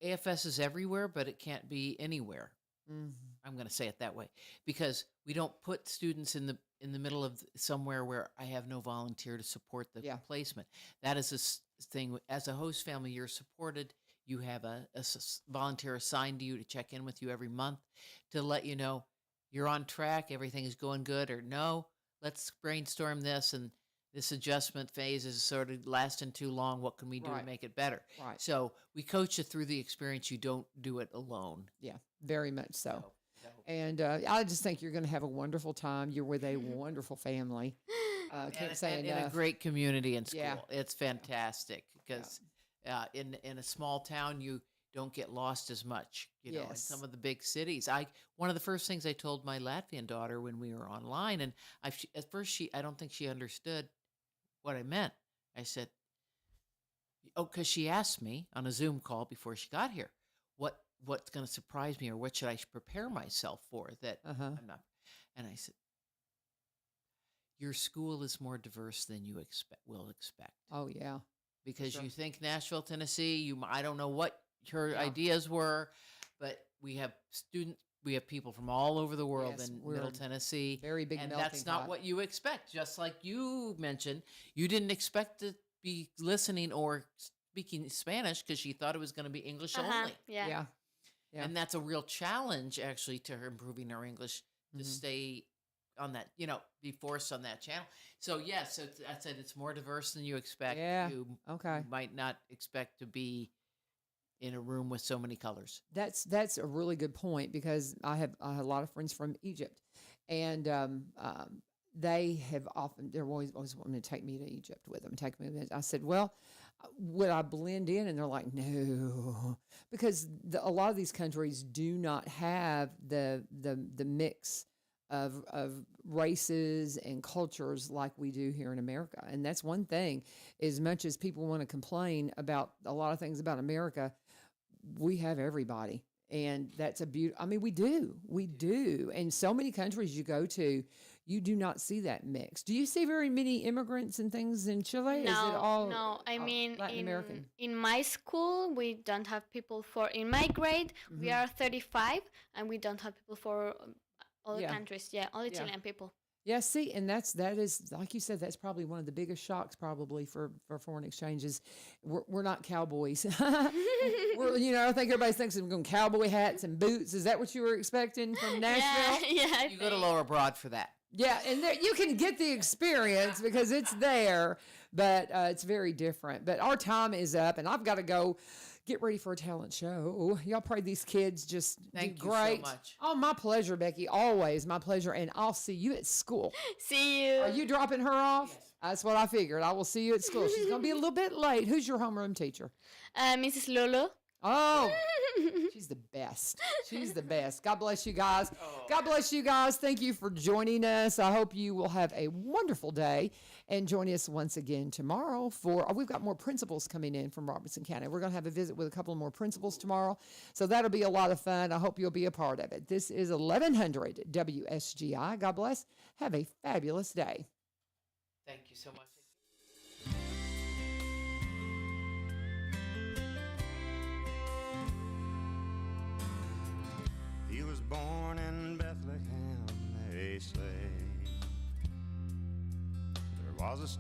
AFS is everywhere, but it can't be anywhere. I'm going to say it that way because we don't put students in the middle of somewhere where I have no volunteer to support the placement. That is a thing. As a host family, you're supported. You have a volunteer assigned to you to check in with you every month to let you know you're on track, everything is going good, or no, let's brainstorm this, and this adjustment phase is sort of lasting too long. What can we do to make it better? Right. So we coach you through the experience. You don't do it alone. Yeah, very much so. And I just think you're going to have a wonderful time. You're with a wonderful family. Can't say and enough. a great community in school. Yeah. It's fantastic because in a small town, you don't get lost as much, in Yes. some of the big cities. One of the first things I told my Latvian daughter when we were online, and at first I don't think she understood what I meant. I said, because she asked me on a Zoom call before she got here, what's going to surprise me or what should I prepare myself for that I'm not. And I said, your school is more diverse than you will expect. Oh, yeah. Because Sure. you think Nashville, Tennessee, I don't know what her ideas were, but we have people from all over the world Yes, in we're Middle Tennessee. very big and melting that's not pot. what you expect. Just like you mentioned, you didn't expect to be listening or speaking Spanish because she thought it was going to be English only. Yeah. Yeah. Yeah. And that's a real challenge, actually, to her improving her English to stay on that, be forced on that channel. So, yes, I said it's more diverse than you expect. Yeah. You Okay. might not expect to be in a room with so many colors. That's a really good point because I have a lot of friends from Egypt, and they're always wanting to take me to Egypt with them. I said, well, would I blend in? And they're like, no, because a lot of these countries do not have the mix of races and cultures like we do here in America. And that's one thing. As much as people want to complain about a lot of things about America, we have everybody. And that's a beauty. I mean, we do. And so many countries you go to, you do not see that mix. Do you see very many immigrants and things in Chile? No, Is it all no. I mean, Latin American? in my school, we don't have people in my grade, we are 35, and we don't have people for other countries. Yeah, only Chilean people. Yeah, see, and that is like you said, that's probably one of the biggest shocks probably for foreign exchanges. We're not cowboys. I think everybody thinks we're going cowboy hats and boots. Is that what you were expecting from Nashville? Yeah. You go to Lower Broad for that. Yeah, and you can get the experience because it's there, but it's very different. But our time is up, and I've got to go get ready for a talent show. Y'all pray these kids just Thank do you great. so much. Oh, my pleasure, Becky. Always my pleasure, and I'll see you at school. See you. Are you dropping her off? Yes. That's what I figured. I will see you at school. She's going to be a little bit late. Who's your homeroom teacher? Mrs. Lulu. Oh, she's the best. She's the best. God bless you guys. God bless you guys. Thank you for joining us. I hope you will have a wonderful day and join us once again tomorrow for, we've got more principals coming in from Robertson County. We're going to have a visit with a couple more principals tomorrow. So that'll be a lot of fun. I hope you'll be a part of it. This is 1100 WSGI. God bless. Have a fabulous day. Thank you so much. He was born in Bethlehem, they say. There was a star.